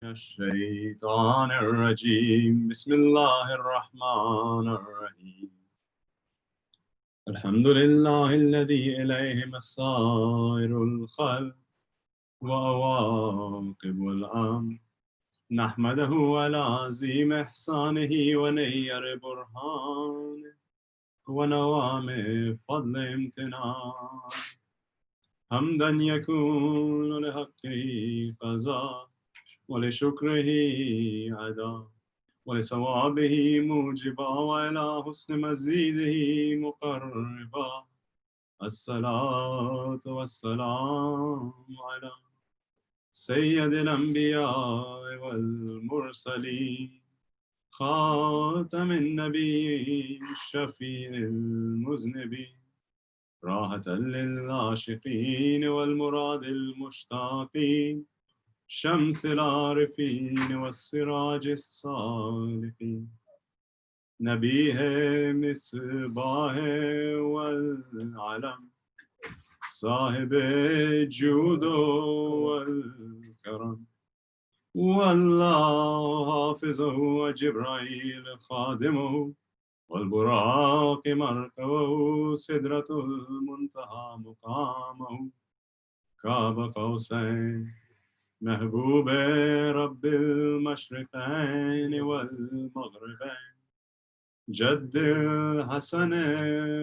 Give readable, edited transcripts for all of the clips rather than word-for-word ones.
الشيطان الرجيم بسم الله الرحمن الرحيم الحمد لله الذي إليه مسائر الخلق وأواقب الأمر نحمده على عظيم إحسانه ونير برهانه ونوام فضل امتنان حمدا يكون لحقه قضاء ولشكره عدا ولثوابه موجبا وإلى حسن مزيده مقربا الصلاة والسلام على سيد الأنبياء والمرسلين خاتم النبيين الشفيع المذنبين راحة للعاشقين والمراد المشتاقين شمس العارفين والسراج الصالحين نبيه مصباح والعلم صاحب الجود والكرم والله حافظه وجبرائيل خادمه والبراق مركبه سدرة المنتهى مقامه كاب قوسين محبوب رب المشرقين والمغربين جد الحسن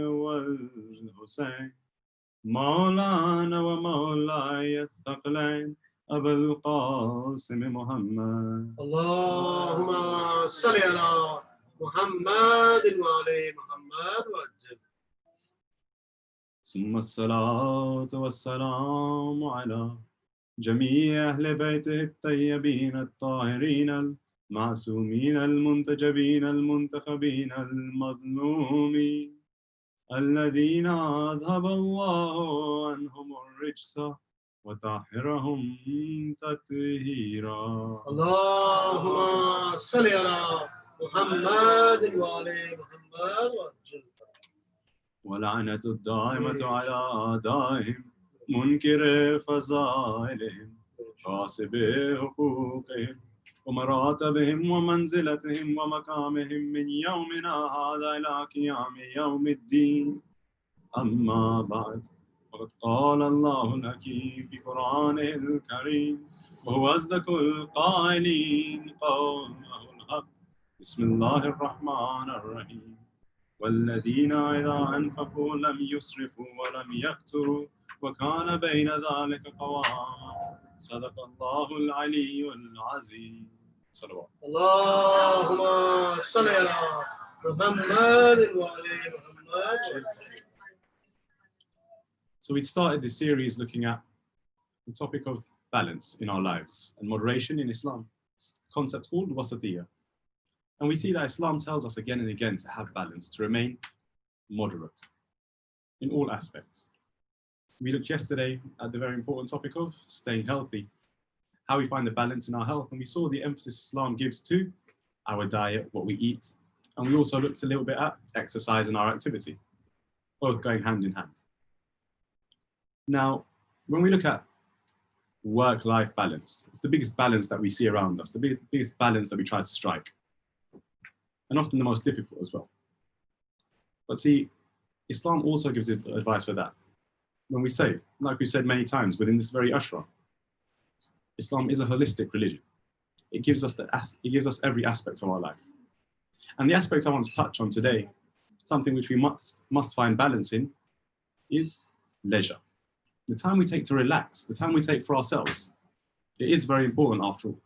والحسين مولانا ومولاي الثقلين أبا القاسم محمد اللهم صل على محمد وعلى محمد وعجل ثم الصلاة والسلام على جميع أهل بيته الطيبين الطاهرين المعصومين المنتجبين المنتخبين المظلومين الذين أذهب الله عنهم الرجس وطهرهم تطهيرا اللهم صل على محمد وعلى محمد وعجل ولعنة الدائمة على أعدائهم منكر فضائلهم غاصب حقوقهم ومراتبهم ومنزلتهم ومقامهم من يومنا هذا إلى قيام يوم الدين أما بعد فقد قال الله الحكيم في قرآنه الكريم وهو أصدق القائلين قوله الحق بسم الله الرحمن الرحيم والذين إذا أنفقوا لم يسرفوا ولم يقتروا وكان بين ذلك قواما صدق الله العلي العظيم صلوات اللهم صل على محمد وعلى محمد. So we started this series looking at the topic of balance in our lives and moderation in Islam, a concept called wasatiyya. And we see that Islam tells us again and again to have balance, to remain moderate in all aspects. We looked yesterday at the very important topic of staying healthy, how we find the balance in our health, and we saw the emphasis Islam gives to our diet, what we eat, and we also looked a little bit at exercise and our activity, both going hand in hand. Now, when we look at work-life balance, it's the biggest balance that we see around us, the biggest balance that we try to strike, and often the most difficult as well. But see, Islam also gives advice for that. When we say, like we said many times within this very ashra, Islam is a holistic religion. It gives us every aspect of our life. And the aspect I want to touch on today, something which we must find balance in, is leisure. The time we take to relax, the time we take for ourselves, it is very important after all.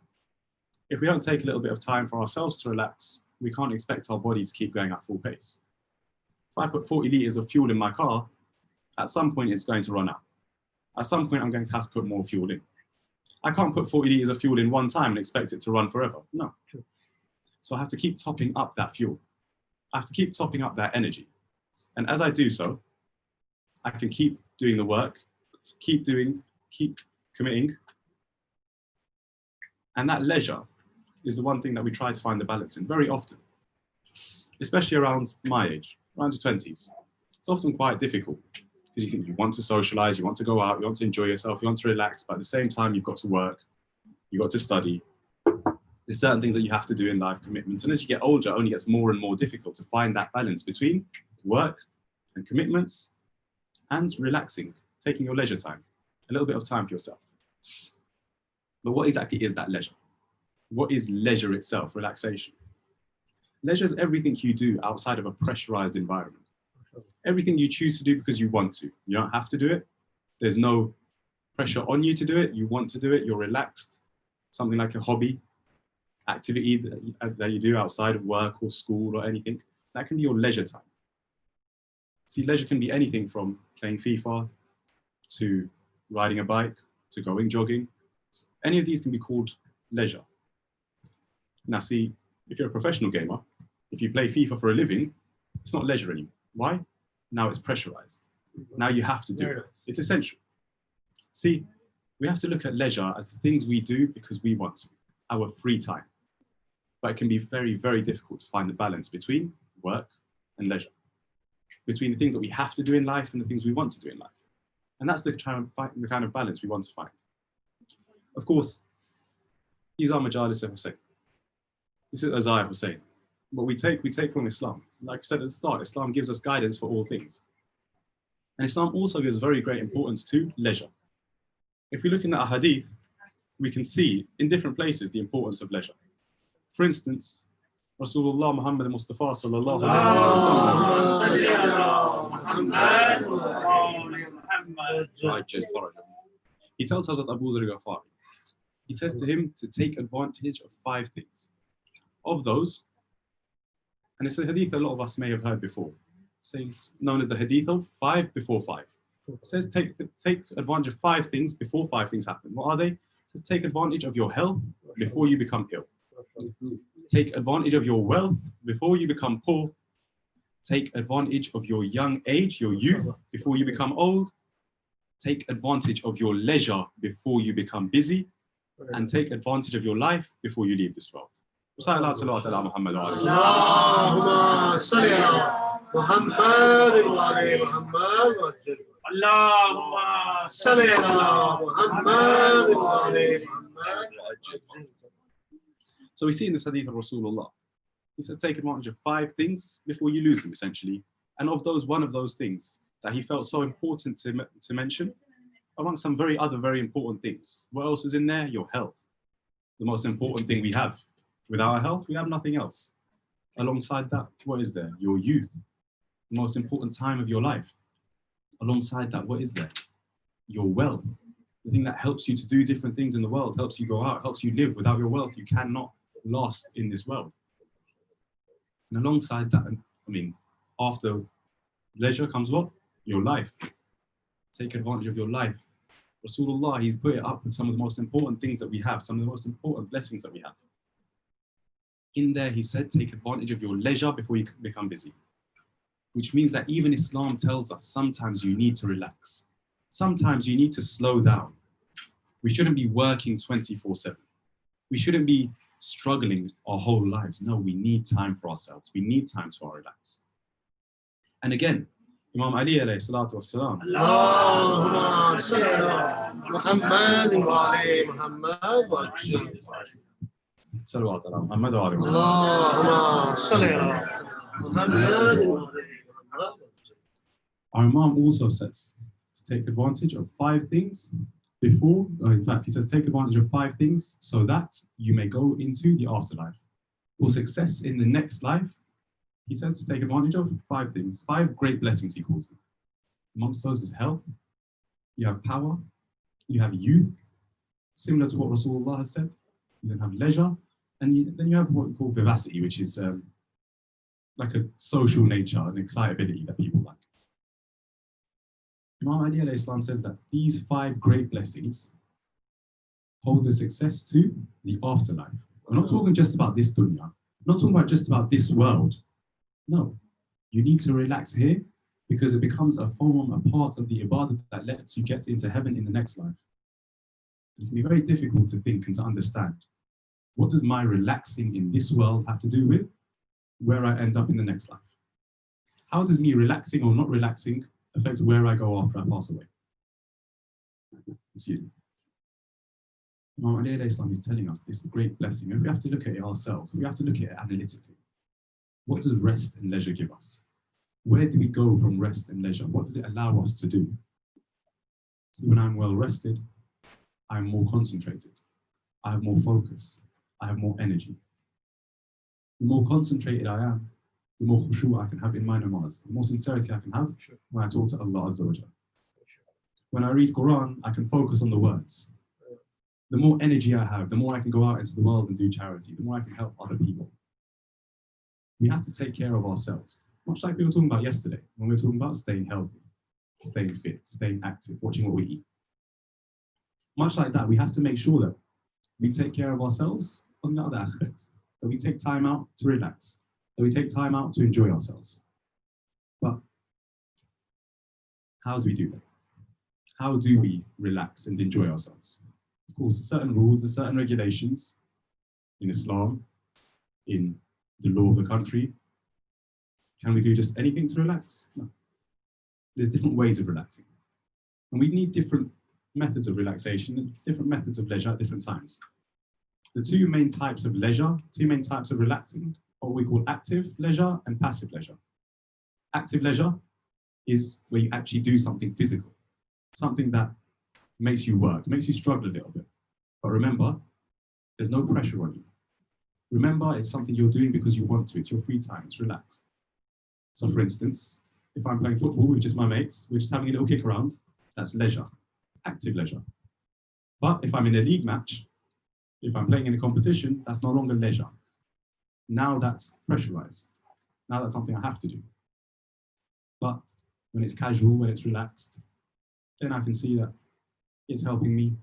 If we don't take a little bit of time for ourselves to relax, we can't expect our body to keep going at full pace. If I put 40 litres of fuel in my car, at some point it's going to run out. At some point I'm going to have to put more fuel in. I can't put 40 litres of fuel in one time and expect it to run forever. No. True. So I have to keep topping up that fuel. I have to keep topping up that energy. And as I do so, I can keep doing the work, keep committing. And that leisure is the one thing that we try to find the balance in very often, especially around my age, around the 20s. It's often quite difficult because you want to socialize, you want to go out, you want to enjoy yourself, you want to relax, but at the same time, you've got to work, you've got to study, There's certain things that you have to do in life, commitments. And as you get older, it only gets more and more difficult to find that balance between work and commitments and relaxing, taking your leisure time, a little bit of time for yourself. But what exactly is that leisure? What is leisure itself, relaxation? Leisure is everything you do outside of a pressurized environment. Everything you choose to do because you want to. You don't have to do it. There's no pressure on you to do it. You want to do it. You're relaxed. Something like a hobby, activity that you do outside of work or school or anything. That can be your leisure time. See, leisure can be anything from playing FIFA to riding a bike to going jogging. Any of these can be called leisure. Now see, if you're a professional gamer, if you play FIFA for a living, it's not leisure anymore. Why? Now it's pressurized. Now you have to do it. It's essential. See, we have to look at leisure as the things we do because we want to, our free time. But it can be very, very difficult to find the balance between work and leisure, between the things that we have to do in life and the things we want to do in life. And that's the kind of balance we want to find. Of course, these are Majlis of Hussaini. This is Isaiah Hussaini. What we take from Islam. Like I said at the start, Islam gives us guidance for all things. And Islam also gives very great importance to leisure. If we look in the ahadith, we can see in different places the importance of leisure. For instance, Rasulullah Muhammad Mustafa sallallahu alayhi wa sallam. He tells Hazrat Abu Zar Ghafari, he says to him to take advantage of 5 things. Of those, and it's a hadith that a lot of us may have heard before, known as the hadith of 5 before 5. It says take advantage of 5 things before 5 things happen. What are they? It says take advantage of your health before you become ill. Take advantage of your wealth before you become poor. Take advantage of your young age, your youth, before you become old. Take advantage of your leisure before you become busy. And take advantage of your life before you leave this world. Allahumma salli ala Muhammad wa ala Muhammad wa ajil. Allahumma salli ala Muhammad wa ala Muhammad wa ajil. So we see in this hadith of Rasulullah, he says take advantage of 5 things before you lose them, essentially. And of those, one of those things that he felt so important to mention, among some other very important things. What else is in there? Your health. The most important thing we have. Without our health, we have nothing else. Alongside that, what is there? Your youth. The most important time of your life. Alongside that, what is there? Your wealth. The thing that helps you to do different things in the world, helps you go out, helps you live. Without your wealth, you cannot last in this world. And alongside that, after leisure comes what? Your life. Take advantage of your life. Rasulullah, he's put it up with some of the most important things that we have, some of the most important blessings that we have. In there, he said, take advantage of your leisure before you become busy. Which means that even Islam tells us sometimes you need to relax. Sometimes you need to slow down. We shouldn't be working 24/7. We shouldn't be struggling our whole lives. No, we need time for ourselves. We need time to relax. And again, Imam Ali alayhi salatu wassalam. Allahumma salli ala Muhammad wa ala Muhammad wa ajil. Salawat ala Muhammad wa ala Muhammad. Allahumma salli ala Muhammad wa ala Muhammad. Our Imam also says to take advantage of 5 things before, in fact, he says take advantage of 5 things so that you may go into the afterlife. For success in the next life, he says to take advantage of 5 things, 5 great blessings, he calls them. Amongst those is health, you have power, you have youth, similar to what Rasulullah has said. You then have leisure, and then you have what we call vivacity, which is like a social nature, an excitability that people like. Imam Ali alayhi salam says that these 5 great blessings hold the success to the afterlife. We're not talking just about this dunya, we're not talking about just about this world. No, you need to relax here because it becomes a form, a part of the ibadah that lets you get into heaven in the next life. It can be very difficult to think and to understand. What does my relaxing in this world have to do with where I end up in the next life? How does me relaxing or not relaxing affect where I go after I pass away? It's you. Imam Ali alayhi salam is telling us this great blessing. And we have to look at it ourselves. We have to look at it analytically. What does rest and leisure give us? Where do we go from rest and leisure? What does it allow us to do? See, when I'm well rested, I'm more concentrated. I have more focus. I have more energy. The more concentrated I am, the more khushu' I can have in my namaz, the more sincerity I can have when I talk to Allah Azza wa Jal. When I read Quran, I can focus on the words. The more energy I have, the more I can go out into the world and do charity, the more I can help other people. We have to take care of ourselves, much like we were talking about yesterday, when we were talking about staying healthy, staying fit, staying active, watching what we eat. Much like that, we have to make sure that we take care of ourselves on the other aspects, that we take time out to relax, that we take time out to enjoy ourselves. But how do we do that? How do we relax and enjoy ourselves? Of course, certain rules and certain regulations in Islam, in the law of the country. Can we do just anything to relax? No. There's different ways of relaxing. And we need different methods of relaxation and different methods of leisure at different times. The two main types of leisure, two main types of relaxing, are what we call active leisure and passive leisure. Active leisure is where you actually do something physical, something that makes you work, makes you struggle a little bit. But remember, there's no pressure on you. Remember, it's something you're doing because you want to. It's your free time, it's relaxed. So for instance, if I'm playing football with just my mates, we're just having a little kick around, that's leisure, active leisure. But if I'm in a league match, if I'm playing in a competition, that's no longer leisure. Now that's pressurized. Now that's something I have to do. But when it's casual, when it's relaxed, then I can see that it's helping me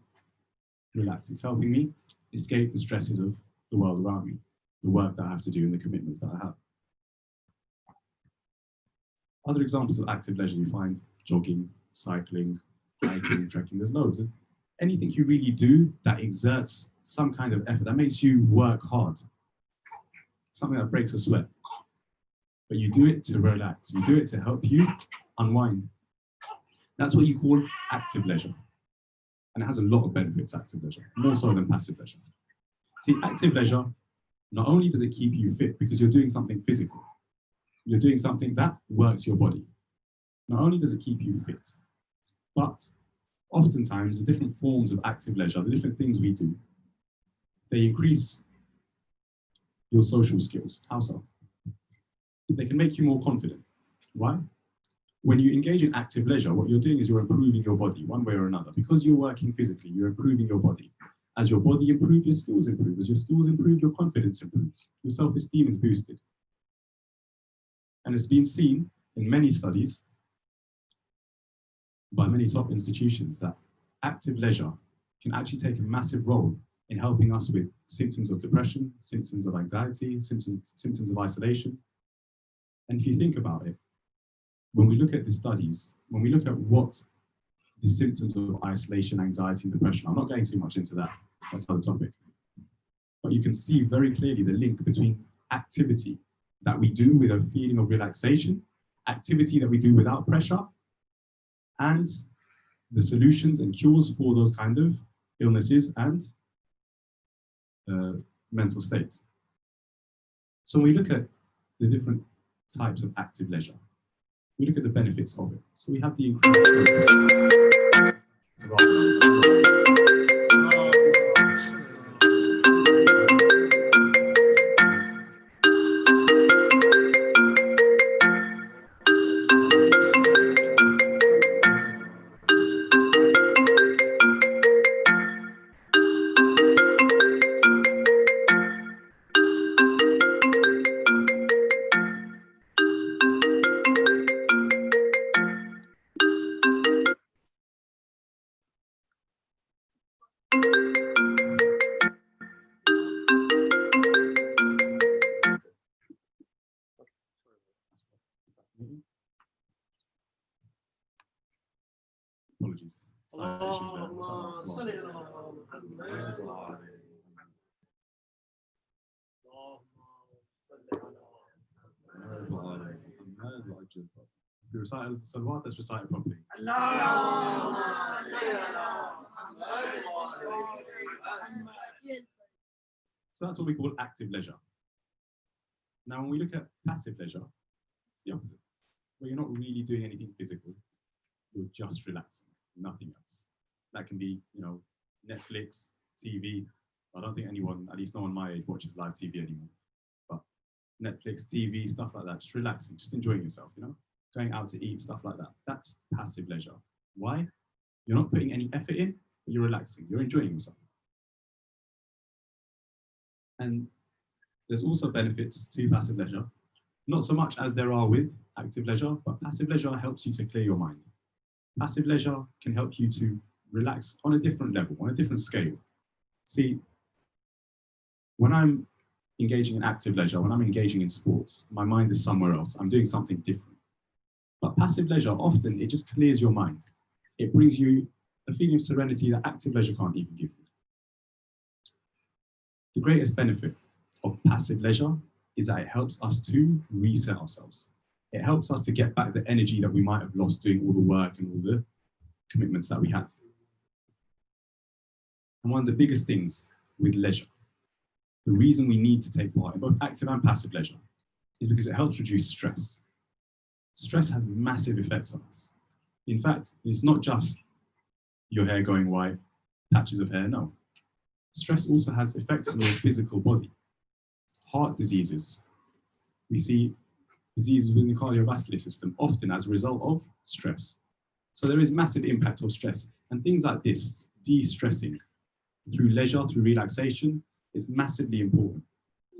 relax. It's helping me escape the stresses of the world around me, the work that I have to do and the commitments that I have. Other examples of active leisure you find jogging, cycling, hiking, trekking, there's loads. There's anything you really do that exerts some kind of effort, that makes you work hard, something that breaks a sweat. But you do it to relax, you do it to help you unwind. That's what you call active leisure. And it has a lot of benefits, active leisure, more so than passive leisure. See, active leisure, not only does it keep you fit because you're doing something physical, you're doing something that works your body. Not only does it keep you fit, but oftentimes the different forms of active leisure, the different things we do, they increase your social skills. How so? They can make you more confident. Why? When you engage in active leisure, what you're doing is you're improving your body one way or another. Because you're working physically, you're improving your body. As your body improves, your skills improve. As your skills improve, your confidence improves. Your self-esteem is boosted. And it's been seen in many studies by many top institutions that active leisure can actually take a massive role in helping us with symptoms of depression, symptoms of anxiety, symptoms of isolation. And if you think about it, when we look at the studies, when we look at what the symptoms of isolation, anxiety, and depression, I'm not going too much into that, that's another topic. But you can see very clearly the link between activity that we do with a feeling of relaxation, activity that we do without pressure, and the solutions and cures for those kind of illnesses and mental states. So when we look at the different types of active leisure, we look at the benefits of it. So we have the increased focus. Apologies. Slight issues there. We'll talk about If you recite salawat, let's recite it properly. So that's what we call active leisure. Now, when we look at passive leisure, it's the opposite, where you're not really doing anything physical. You're just relaxing, nothing else. That can be, Netflix, TV. I don't think anyone, at least no one my age, watches live TV anymore. But Netflix, TV, stuff like that, just relaxing, just enjoying yourself, going out to eat, stuff like that. That's passive leisure. Why? You're not putting any effort in, but you're relaxing, you're enjoying yourself. And there's also benefits to passive leisure, not so much as there are with active leisure, but passive leisure helps you to clear your mind. Passive leisure can help you to relax on a different level, on a different scale. See, when I'm engaging in active leisure, when I'm engaging in sports, my mind is somewhere else. I'm doing something different. But passive leisure, often it just clears your mind. It brings you a feeling of serenity that active leisure can't even give you. The greatest benefit of passive leisure is that it helps us to reset ourselves. It helps us to get back the energy that we might have lost doing all the work and all the commitments that we have. And one of the biggest things with leisure, the reason we need to take part in both active and passive leisure, is because it helps reduce stress. Stress has massive effects on us. In fact, it's not just your hair going white, patches of hair, no. Stress also has effects on your physical body. Heart diseases. We see diseases within the cardiovascular system, often as a result of stress. So there is massive impact of stress. And things like this, de-stressing, through leisure, through relaxation, is massively important.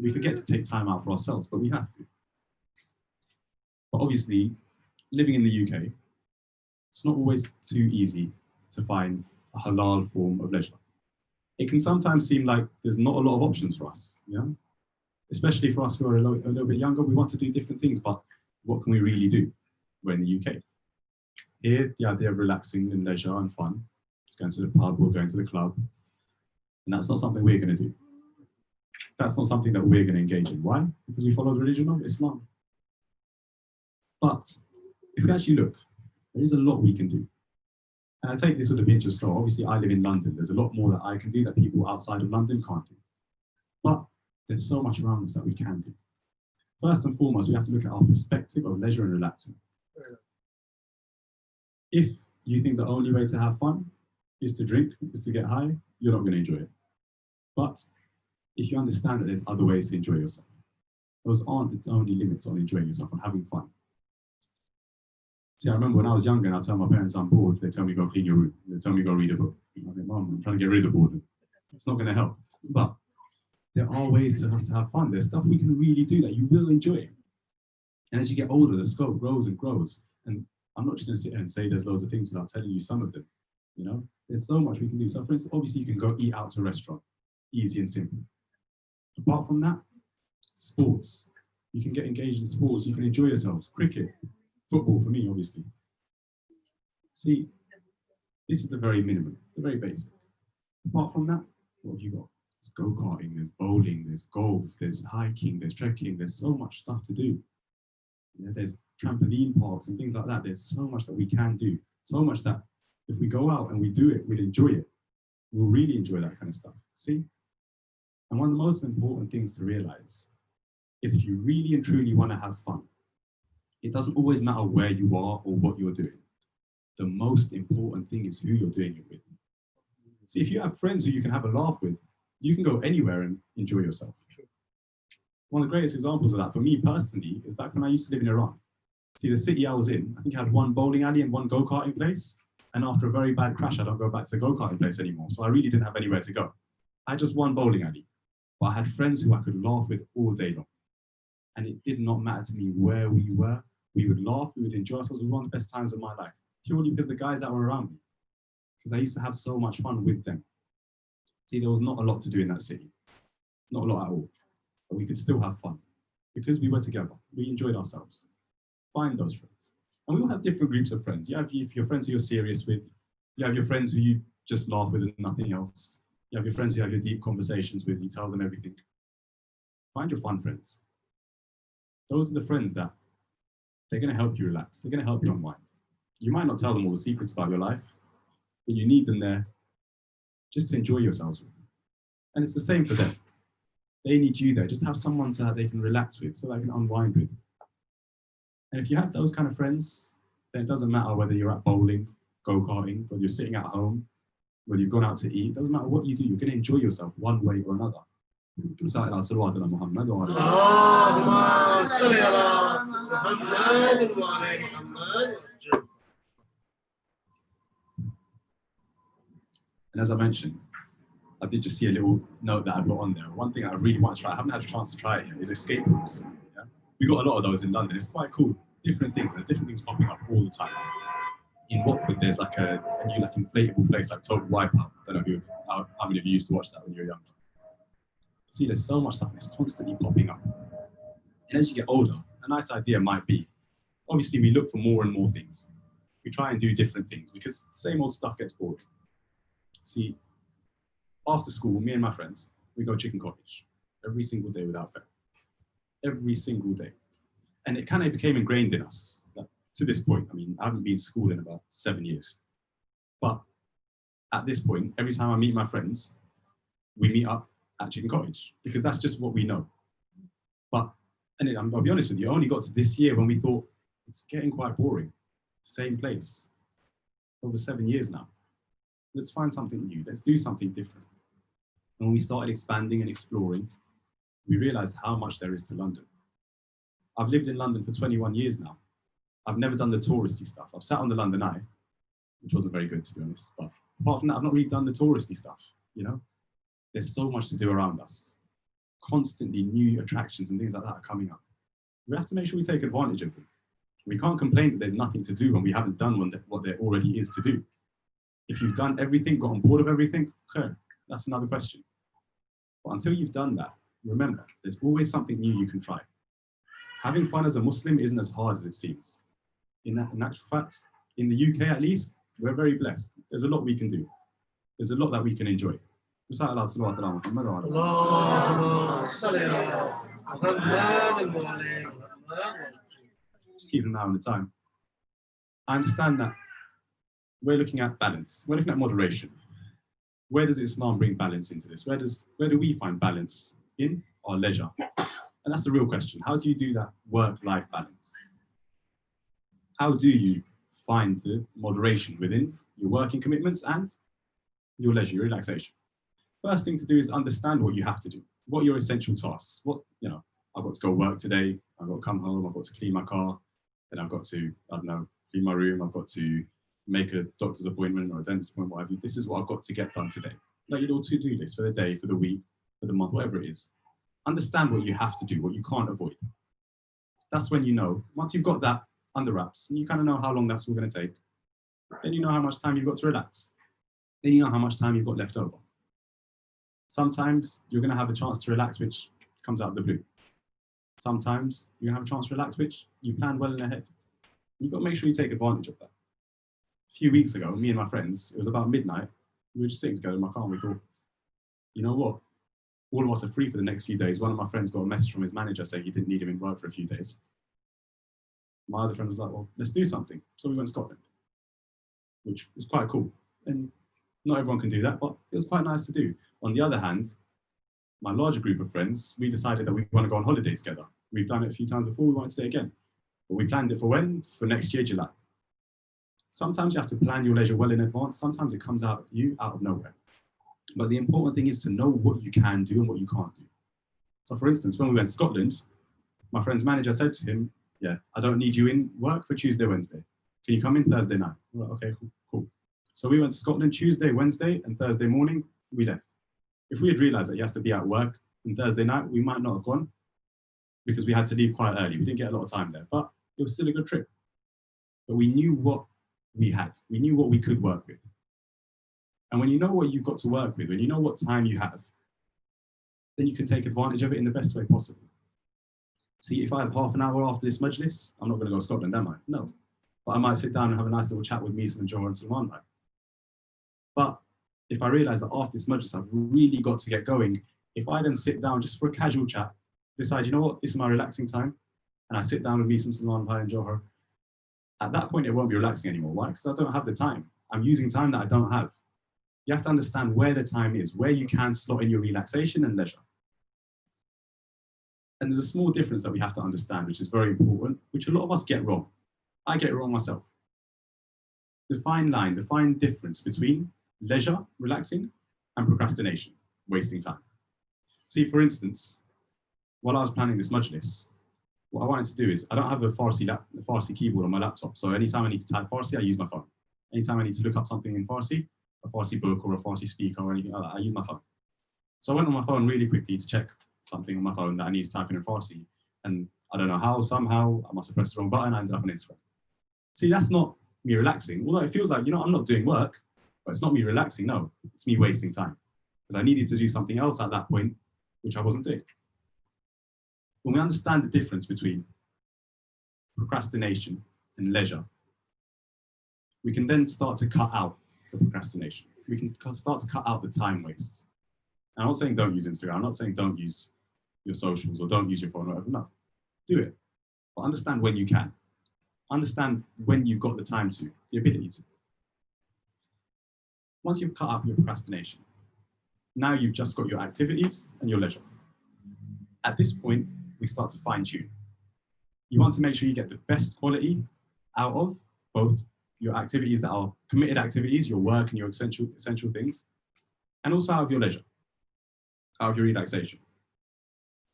We forget to take time out for ourselves, but we have to. But obviously, living in the UK, it's not always too easy to find a halal form of leisure. It can sometimes seem like there's not a lot of options for us, especially for us who are a little bit younger. We want to do different things, but what can we really do? We're in the UK. Here, the idea of relaxing and leisure and fun is going to the pub or going to the club. And that's not something we're going to do. That's not something that we're going to engage in. Why? Because we follow the religion of Islam. But if we actually look, there is a lot we can do. And I take this with a pinch of salt. Obviously, I live in London. There's a lot more that I can do that people outside of London can't do. But there's so much around us that we can do. First and foremost, we have to look at our perspective of leisure and relaxing. If you think the only way to have fun is to drink, is to get high, you're not going to enjoy it. But if you understand that there's other ways to enjoy yourself, those aren't the only limits on enjoying yourself, on having fun. See, I remember when I was younger and I'd tell my parents I'm bored, they tell me go clean your room, they tell me go read a book. I think, Mom, I'm trying to get rid of boredom. It's not going to help. But there are ways for us to have fun. There's stuff we can really do that you will enjoy. And as you get older, the scope grows and grows. And I'm not just going to sit here and say there's loads of things without telling you some of them. There's so much we can do. So for instance, obviously you can go eat out to a restaurant, easy and simple. Apart from that, sports. You can get engaged in sports. You can enjoy yourselves. Cricket, football for me, obviously. See, this is the very minimum, the very basic. Apart from that, what have you got? There's go-karting, there's bowling, there's golf, there's hiking, there's trekking, there's so much stuff to do. There's trampoline parks and things like that. There's so much that we can do. So much that if we go out and we do it, we'll enjoy it. We'll really enjoy that kind of stuff. See? And one of the most important things to realize is if you really and truly want to have fun, it doesn't always matter where you are or what you're doing. The most important thing is who you're doing it with. See, if you have friends who you can have a laugh with, you can go anywhere and enjoy yourself. One of the greatest examples of that for me personally is back when I used to live in Iran. See, the city I was in, I think I had one bowling alley and one go-karting place. And after a very bad crash, I don't go back to the go-karting place anymore. So I really didn't have anywhere to go. I had just one bowling alley, but I had friends who I could laugh with all day long. And it did not matter to me where we were. We would laugh, we would enjoy ourselves. It was one of the best times of my life, purely because the guys that were around me, because I used to have so much fun with them. See, there was not a lot to do in that city, not a lot at all, but we could still have fun because we were together. We enjoyed ourselves. Find those friends. And we all have different groups of friends. You have your friends who you're serious with. You have your friends who you just laugh with and nothing else. You have your friends who you have your deep conversations with. You tell them everything. Find your fun friends. Those are the friends that they're going to help you relax. They're going to help you unwind. You might not tell them all the secrets about your life, but you need them there just to enjoy yourselves with them. And it's the same for them. They need you there. Just have someone that they can relax with, so they can unwind with. And if you have those kind of friends, then it doesn't matter whether you're at bowling, go-karting, whether you're sitting at home, whether you've gone out to eat. It doesn't matter what you do. You're going to enjoy yourself one way or another. Muharram 1442H. And as I mentioned, I did just see a little note that I put on there. One thing I really want to try, I haven't had a chance to try it yet, is escape rooms. Yeah? We got a lot of those in London. It's quite cool. Different things. There's different things popping up all the time. In Watford, there's like a new like inflatable place like Total Wipeout. I don't know how many of you used to watch that when you were young. See, there's so much stuff that's constantly popping up. And as you get older, a nice idea might be, obviously we look for more and more things. We try and do different things because the same old stuff gets bored. See, after school, me and my friends, we go chicken cottage every single day without fail. Every single day. And it kind of became ingrained in us to this point. I mean, I haven't been to school in about 7 years. But at this point, every time I meet my friends, we meet up at chicken cottage because that's just what we know. But, and I'll be honest with you, I only got to this year when we thought it's getting quite boring. Same place. Over 7 years now. Let's find something new. Let's do something different. And when we started expanding and exploring, we realized how much there is to London. I've lived in London for 21 years now. I've never done the touristy stuff. I've sat on the London Eye, which wasn't very good, to be honest. But apart from that, I've not really done the touristy stuff, you know? There's so much to do around us. Constantly new attractions and things like that are coming up. We have to make sure we take advantage of them. We can't complain that there's nothing to do when we haven't done what there already is to do. If you've done everything, got on board of everything, okay, that's another question. But until you've done that, remember, there's always something new you can try. Having fun as a Muslim isn't as hard as it seems. In actual fact, in the UK at least, we're very blessed. There's a lot we can do. There's a lot that we can enjoy. Just keep an eye on the time. I understand that we're looking at balance. We're looking at moderation. Where does Islam bring balance into this? Where do we find balance in our leisure? And that's the real question. How do you do that work-life balance? How do you find the moderation within your working commitments and your leisure, your relaxation? First thing to do is understand what you have to do. What are your essential tasks? I've got to go work today. I've got to come home. I've got to clean my car. Then I've got to, clean my room. I've got to make a doctor's appointment or a dentist appointment, whatever. This is what I've got to get done today. Like your little to-do list for the day, for the week, for the month, whatever it is. Understand what you have to do, what you can't avoid. That's when you know. Once you've got that under wraps, you kind of know how long that's all going to take. Then you know how much time you've got to relax. Then you know how much time you've got left over. Sometimes you're going to have a chance to relax, which comes out of the blue. Sometimes you're going to have a chance to relax, which you planned well in ahead. You've got to make sure you take advantage of that. A few weeks ago, me and my friends, it was about midnight, we were just sitting together in my car and we thought, you know what? All of us are free for the next few days. One of my friends got a message from his manager saying he didn't need him in work for a few days. My other friend was like, well, let's do something. So we went to Scotland, which was quite cool. And not everyone can do that, but it was quite nice to do. On the other hand, my larger group of friends, we decided that we want to go on holiday together. We've done it a few times before, we wanted to do it again. But we planned it for when? For next year, July. Sometimes you have to plan your leisure well in advance. Sometimes it comes out of nowhere. But the important thing is to know what you can do and what you can't do. So for instance, when we went to Scotland, my friend's manager said to him, yeah, I don't need you in work for Tuesday, Wednesday. Can you come in Thursday night? We're like, okay, cool. So we went to Scotland Tuesday, Wednesday, and Thursday morning, we left. If we had realized that you have to be at work on Thursday night, we might not have gone because we had to leave quite early. We didn't get a lot of time there, but it was still a good trip. But we knew what we had. We knew what we could work with. And when you know what you've got to work with, when you know what time you have, then you can take advantage of it in the best way possible. See, if I have half an hour after this Majlis, I'm not going to go to Scotland, am I? No. But I might sit down and have a nice little chat with Meesam and Joe and Salman. But if I realise that after this Majlis, I've really got to get going, if I then sit down just for a casual chat, decide, you know what, this is my relaxing time, and I sit down with Meesam, Salman and Johar, at that point, it won't be relaxing anymore. Why? Because I don't have the time. I'm using time that I don't have. You have to understand where the time is, where you can slot in your relaxation and leisure. And there's a small difference that we have to understand, which is very important, which a lot of us get wrong. I get it wrong myself. The fine line, the fine difference between leisure, relaxing, and procrastination, wasting time. See, for instance, while I was planning this Majlis, what I wanted to do is, I don't have a Farsi keyboard on my laptop, so anytime I need to type Farsi, I use my phone. Anytime I need to look up something in Farsi, a Farsi book or a Farsi speaker or anything like that, I use my phone. So I went on my phone really quickly to check something on my phone that I need to type in Farsi, and I don't know how, somehow, I must have pressed the wrong button, I ended up on Instagram. See, that's not me relaxing, although it feels like, I'm not doing work, but it's not me relaxing, no, it's me wasting time. Because I needed to do something else at that point, which I wasn't doing. When we understand the difference between procrastination and leisure, we can then start to cut out the procrastination. We can start to cut out the time wastes. And I'm not saying don't use Instagram, I'm not saying don't use your socials or don't use your phone or whatever, no, do it. But understand when you can. Understand when you've got the time to, the ability to. Once you've cut out your procrastination, now you've just got your activities and your leisure. At this point, we start to fine tune. You want to make sure you get the best quality out of both your activities that are committed activities, your work and your essential things, and also out of your leisure, out of your relaxation.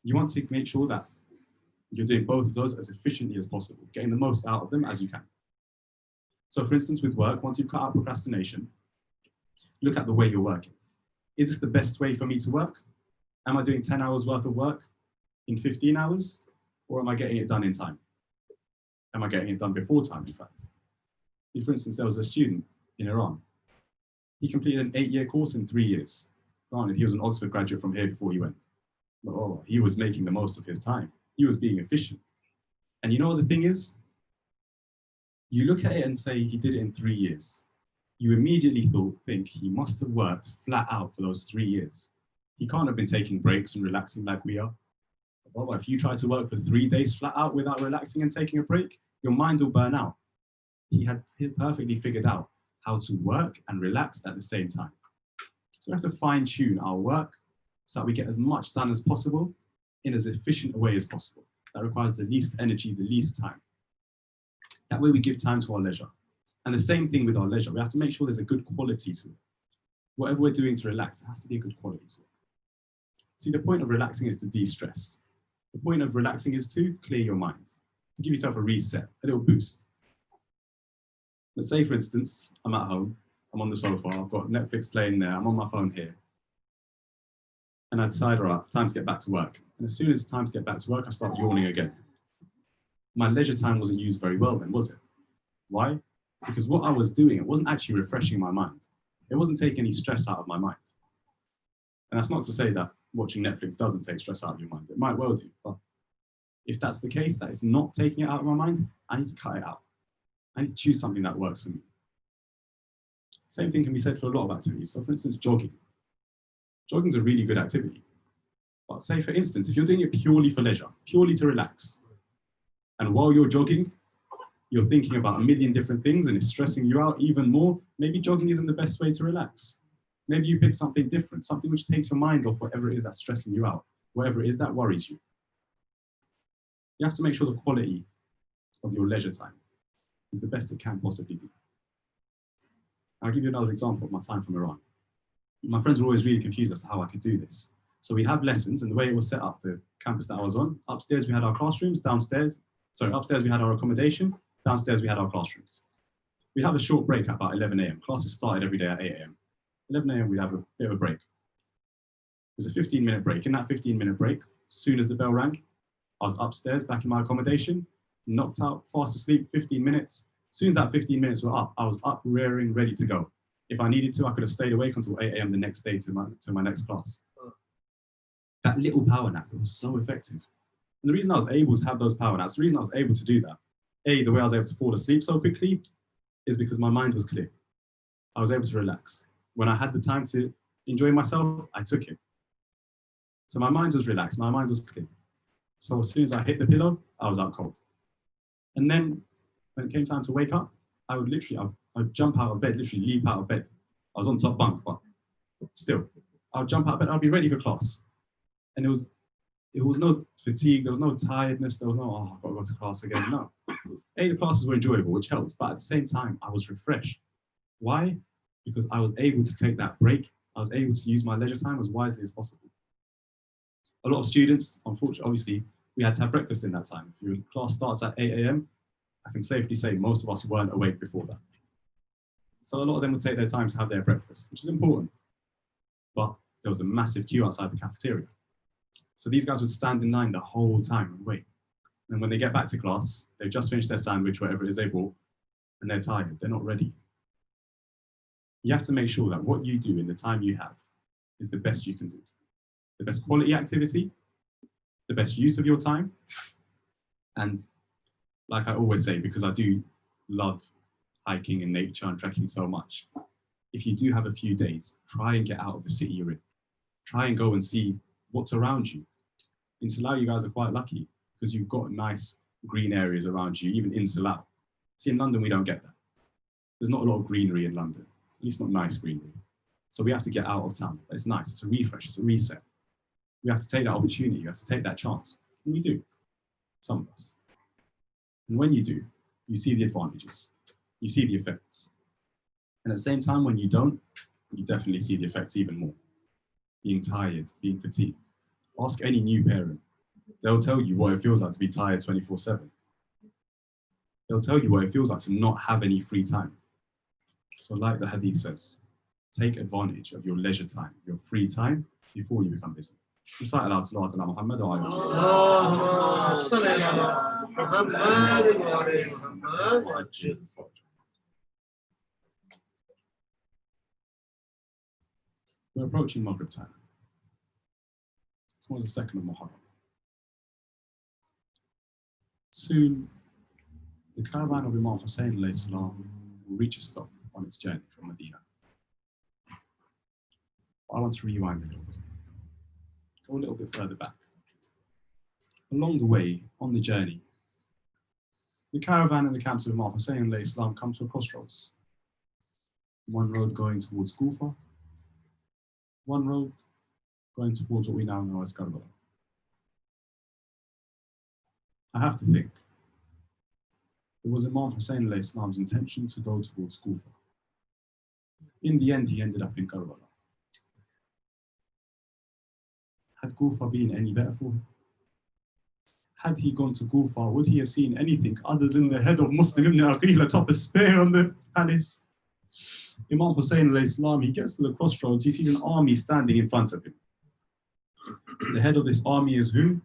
You want to make sure that you're doing both of those as efficiently as possible, getting the most out of them as you can. So for instance, with work, once you've cut out procrastination, look at the way you're working. Is this the best way for me to work? Am I doing 10 hours worth of work in 15 hours? Or am I getting it done in time? Am I getting it done before time, in fact? For instance, there was a student in Iran. He completed an 8-year course in 3 years. Granted, he was an Oxford graduate from here before he went. But he was making the most of his time. He was being efficient. And you know what the thing is? You look at it and say he did it in 3 years. You immediately think he must have worked flat out for those 3 years. He can't have been taking breaks and relaxing like we are. Well, if you try to work for 3 days flat out without relaxing and taking a break, your mind will burn out. He had perfectly figured out how to work and relax at the same time. So we have to fine tune our work so that we get as much done as possible in as efficient a way as possible. That requires the least energy, the least time. That way we give time to our leisure. And the same thing with our leisure. We have to make sure there's a good quality to it. Whatever we're doing to relax, there has to be a good quality to it. See, the point of relaxing is to de-stress. The point of relaxing is to clear your mind, to give yourself a reset, a little boost. Let's say, for instance, I'm at home, I'm on the sofa, I've got Netflix playing there, I'm on my phone here. And I decide, all right, time to get back to work. And as soon as it's time to get back to work, I start yawning again. My leisure time wasn't used very well then, was it? Why? Because what I was doing, it wasn't actually refreshing my mind. It wasn't taking any stress out of my mind. And that's not to say that watching Netflix doesn't take stress out of your mind. It might well do, but if that's the case, that it's not taking it out of my mind, I need to cut it out. I need to choose something that works for me. Same thing can be said for a lot of activities. So for instance, jogging. Jogging's a really good activity. But say for instance, if you're doing it purely for leisure, purely to relax, and while you're jogging, you're thinking about a million different things and it's stressing you out even more, maybe jogging isn't the best way to relax. Maybe you pick something different, something which takes your mind off whatever it is that's stressing you out, whatever it is that worries you. You have to make sure the quality of your leisure time is the best it can possibly be. I'll give you another example of my time from Iran. My friends were always really confused as to how I could do this. So we'd have lessons, and the way it was set up, the campus that I was on, upstairs we had our classrooms, upstairs we had our accommodation, downstairs we had our classrooms. We'd have a short break at about 11 a.m. Classes started every day at 8 a.m. 11 a.m. we'd have a bit of a break. There's a 15-minute break. In that 15-minute break, as soon as the bell rang, I was upstairs back in my accommodation, knocked out, fast asleep, 15 minutes. As soon as that 15 minutes were up, I was up, rearing, ready to go. If I needed to, I could have stayed awake until 8 a.m. the next day to my next class. That little power nap, it was so effective. And the reason I was able to have those power naps, the reason I was able to do that, the way I was able to fall asleep so quickly, is because my mind was clear. I was able to relax. When I had the time to enjoy myself, I took it. So my mind was relaxed, my mind was clear. So as soon as I hit the pillow, I was out cold. And then when it came time to wake up, I would jump out of bed, literally leap out of bed. I was on top bunk, but still, I'll jump out of bed, I'll be ready for class. And it was no fatigue, there was no tiredness, there was no, oh, I've got to go to class again. No. The classes were enjoyable, which helped, but at the same time, I was refreshed. Why? Because I was able to take that break. I was able to use my leisure time as wisely as possible. A lot of students, unfortunately, obviously, we had to have breakfast in that time. If your class starts at 8 a.m., I can safely say most of us weren't awake before that. So a lot of them would take their time to have their breakfast, which is important. But there was a massive queue outside the cafeteria. So these guys would stand in line the whole time and wait. And when they get back to class, they've just finished their sandwich, whatever it is they bought, and they're tired, they're not ready. You have to make sure that what you do in the time you have is the best you can do. The best quality activity, the best use of your time. And like I always say, because I do love hiking and nature and trekking so much, if you do have a few days, try and get out of the city you're in. Try and go and see what's around you. In Salau, you guys are quite lucky because you've got nice green areas around you, even in Salau. See, in London, we don't get that. There's not a lot of greenery in London, at least not nice greenery. So we have to get out of town. But it's nice, it's a refresh, it's a reset. We have to take that opportunity, you have to take that chance. And we do, some of us. And when you do, you see the advantages, you see the effects. And at the same time, when you don't, you definitely see the effects even more. Being tired, being fatigued. Ask any new parent. They'll tell you what it feels like to be tired 24/7. They'll tell you what it feels like to not have any free time. So like the hadith says, take advantage of your leisure time, your free time, before you become busy. Recite aloud Salawat ala Muhammad wa ala Allahumma salli ala Muhammad wa ala Muhammad. We're approaching Maghrib time. Tomorrow's the 2nd of Muharram. Soon, the caravan of Imam Hussain alayhi salam will reach a stop on its journey from Medina. I want to rewind a little bit. Go a little bit further back. Along the way, on the journey, the caravan and the camps of Imam Hussain alayhi salam come to a crossroads. One road going towards Kufa, one road going towards what we now know as Karbala. I have to think, it was Imam Hussain alayhi salam's intention to go towards Kufa. In the end, he ended up in Karbala. Had Kufa been any better for him? Had he gone to Kufa, would he have seen anything other than the head of Muslim ibn Aqil atop a spear on the palace? Imam Hussain alayhi salam, he gets to the crossroads, he sees an army standing in front of him. The head of this army is who?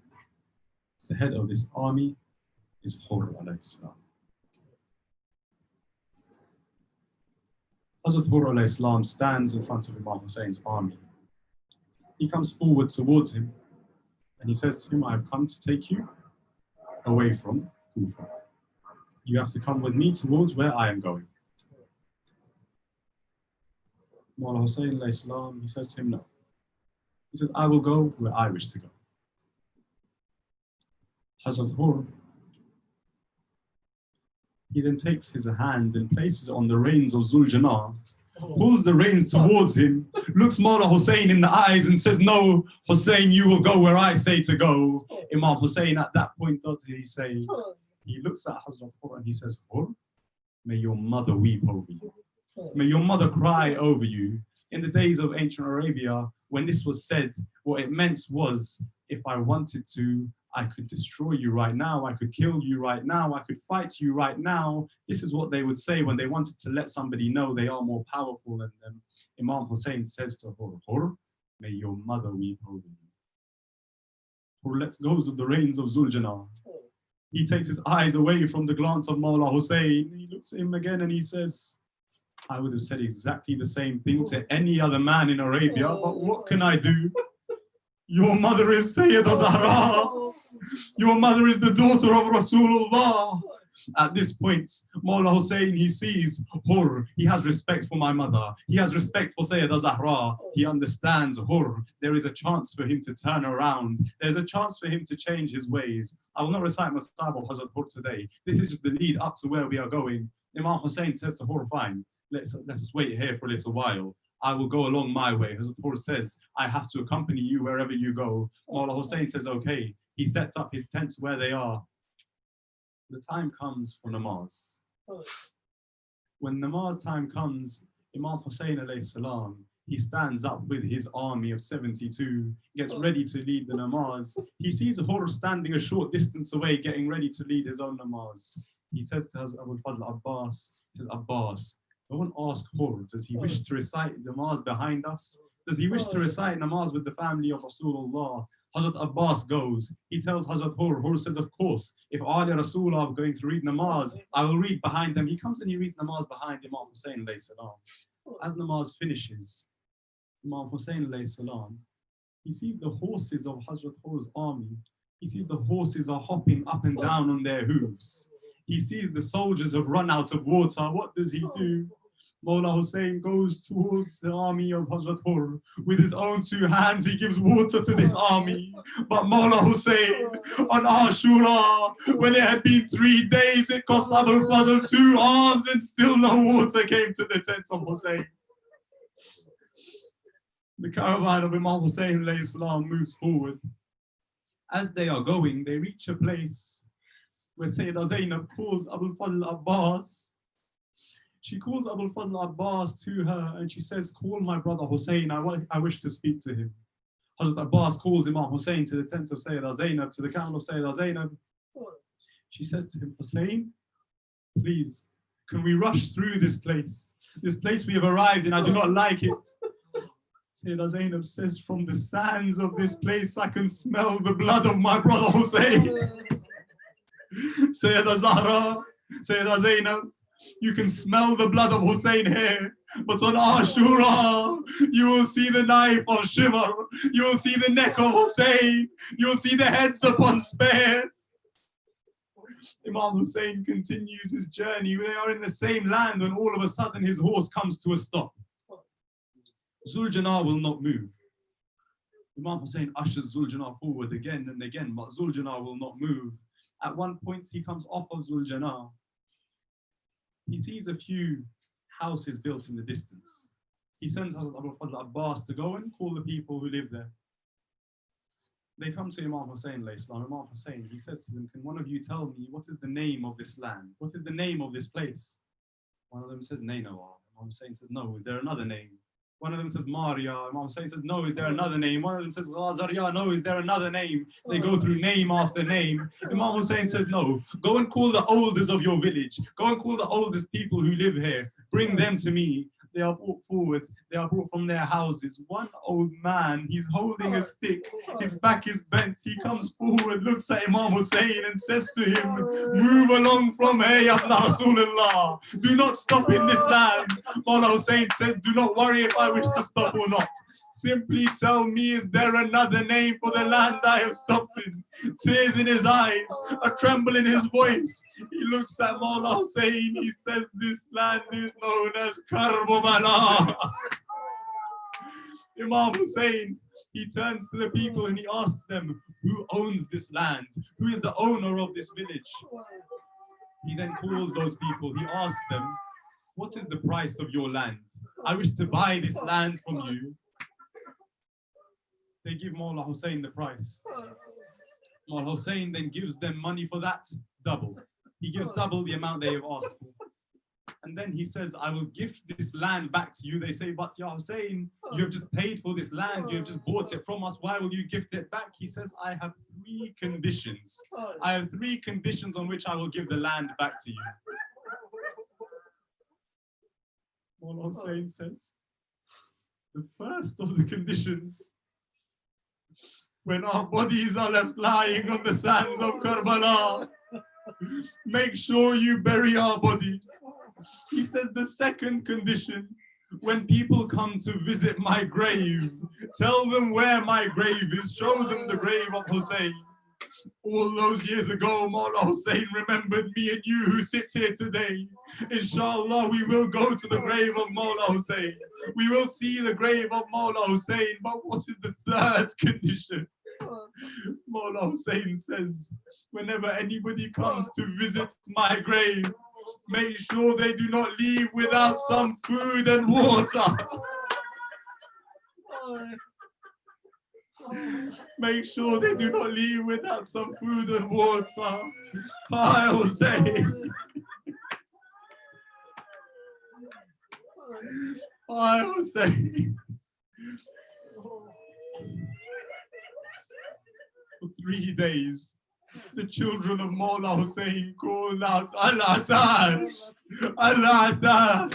The head of this army is Hurr alayhi salam. Hazrat Hurr alayhi salam stands in front of Imam Hussein's army. He comes forward towards him and he says to him, I have come to take you away from Kufa. You have to come with me towards where I am going. Mawla Hussain alayhi salam, he says to him, no. He says, I will go where I wish to go. Hazrat Hurr, he then takes his hand and places it on the reins of Zuljanah, pulls the reins towards him, looks Mawla Hussain in the eyes and says, no, Hussain, you will go where I say to go. Imam Hussain at that point, does he say, he looks at Hazrat Hurr and he says, Hurr, may your mother weep over you. May your mother cry over you. In the days of ancient Arabia, when this was said, what it meant was, if I wanted to, I could destroy you right now, I could kill you right now, I could fight you right now. This is what they would say when they wanted to let somebody know they are more powerful than them. Imam Hussain says to Hurr, Hurr, may your mother weep over you. Hurr lets go of the reins of Zuljanah. He takes his eyes away from the glance of Mawla Hussain. He looks at him again and he says, I would have said exactly the same thing to any other man in Arabia, but what can I do? Your mother is Sayyida Zahra. Your mother is the daughter of Rasulullah. At this point, Mawla Hussain, he sees Hurr. He has respect for my mother. He has respect for Sayyida Zahra. He understands Hurr. There is a chance for him to turn around. There's a chance for him to change his ways. I will not recite Masab of Hazrat Hurr today. This is just the lead up to where we are going. Imam Hussain says to Hurr, fine. let's just wait here for a little while. I will go along my way. Hazrat Hur says, I have to accompany you wherever you go. Mawla Hussain says, okay. He sets up his tents where they are. The time comes for namaz. When namaz time comes, Imam Hussain alayhi salam, he stands up with his army of 72, gets ready to lead the namaz. He sees Hur standing a short distance away, getting ready to lead his own namaz. He says to Hazrat Abu al-Fadl Abbas, he says, Abbas, I want to ask Hur, does he wish to recite namaz behind us? Does he wish to recite namaz with the family of Rasulullah? Hazrat Abbas goes, he tells Hazrat Hur says, of course, if Ali Rasul are going to read namaz, I will read behind them. He comes and he reads namaz behind Imam Hussain alayhi salam. As namaz finishes, Imam Hussain alayhi salam, he sees the horses of Hazrat Hur's army. He sees the horses are hopping up and down on their hooves. He sees the soldiers have run out of water. What does he do? Mawla Hussain goes towards the army of Hazrat Hur. With his own two hands, he gives water to this army. But Mawla Hussain, on Ashura, when it had been 3 days, it cost Abu al-Fadl 2 arms and still no water came to the tents of Hussain. The caravan of Imam Hussain alayhi salam moves forward. As they are going, they reach a place where Sayyidah Zainab calls Abu al-Fadl Abbas. She calls Abu al-Fadl Abbas to her and she says, call my brother Hussain, I wish to speak to him. Hazrat Abbas calls Imam Hussain to the tent of Sayyidah Zainab, to the camel of Sayyidah Zainab. She says to him, Hussain, please, can we rush through this place? This place we have arrived in, I do not like it. Sayyidah Zainab says, from the sands of this place, I can smell the blood of my brother Hussain. Sayyidah Zahra, Sayyidah Zainab, you can smell the blood of Hussain here, but on Ashura, you will see the knife of Shimr, you will see the neck of Hussain, you will see the heads upon spears. Imam Hussain continues his journey. They are in the same land when all of a sudden his horse comes to a stop. Zuljana will not move. Imam Hussain ushers Zuljana forward again and again, but Zuljana will not move. At one point, he comes off of Zuljana. He sees a few houses built in the distance. He sends Hazrat Abu al-Fadl Abbas to go and call the people who live there. They come to Imam Hussain alayhi salam. Imam Hussain, he says to them, can one of you tell me what is the name of this land? What is the name of this place? One of them says Nainawa. Imam Hussain says, no, is there another name? One of them says Maria. Imam Hussain says, no, is there another name? One of them says Ghazariya. No, is there another name? They go through name after name. Imam Hussain says, no, go and call the oldest of your village. Go and call the oldest people who live here. Bring them to me. They are brought forward. They are brought from their houses. One old man, he's holding a stick. His back is bent. He comes forward, looks at Imam Hussain and says to him, move along from here, Ya Ibn Rasulullah. Do not stop in this land. Mawla Hussain says, do not worry if I wish to stop or not. Simply tell me, is there another name for the land I have stopped in? Tears in his eyes, a tremble in his voice. He looks at Mawla Hussain, he says, this land is known as Karbala. Imam Hussain, he turns to the people and he asks them, who owns this land? Who is the owner of this village? He then calls those people, he asks them, what is the price of your land? I wish to buy this land from you. They give Mawla Hussain the price. Mawla Hussain then gives them money for that, double. He gives double the amount they have asked for. And then he says, I will gift this land back to you. They say, but Ya Hussain, you have just paid for this land. You have just bought it from us. Why will you gift it back? He says, I have 3 conditions. I have 3 conditions on which I will give the land back to you. Mawla Hussain says, the first of the conditions, when our bodies are left lying on the sands of Karbala, make sure you bury our bodies. He says the second condition, when people come to visit my grave, tell them where my grave is, show them the grave of Hussain. All those years ago, Mawla Hussain remembered me and you who sit here today. Inshallah, we will go to the grave of Mawla Hussain. We will see the grave of Mawla Hussain. But what is the third condition? Mawla Hussain says, whenever anybody comes to visit my grave, Make sure they do not leave without some food and water. Make sure they do not leave without some food and water. I will say. I will say. For 3 days, the children of Mawla Hussain called out, Allah Tash! Allah Tash!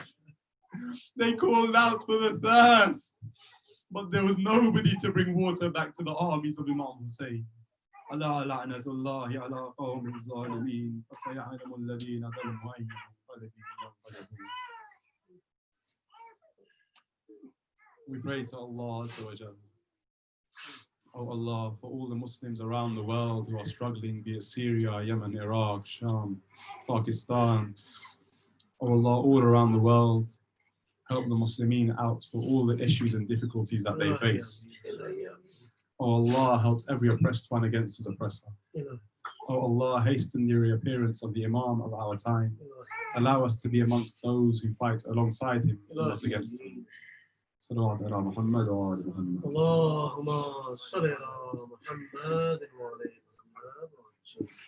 They called out for the thirst, but there was nobody to bring water back to the armies of Imam Hussain. Allah la'natullahi ala qawmi zalimeen, fasaya'lamu alladhina zalamu ayya munqalibin yanqalibun. We pray to Allah Azza wa Jalla. Oh Allah, for all the Muslims around the world who are struggling, be it Syria, Yemen, Iraq, Sham, Pakistan. Oh Allah, all around the world, help the Muslimin out for all the issues and difficulties that they face. Oh Allah, help every oppressed one against his oppressor. Oh Allah, hasten the reappearance of the Imam of our time. Allow us to be amongst those who fight alongside him, not against him. صلوات على محمد وآل محمد. اللهم صل على محمد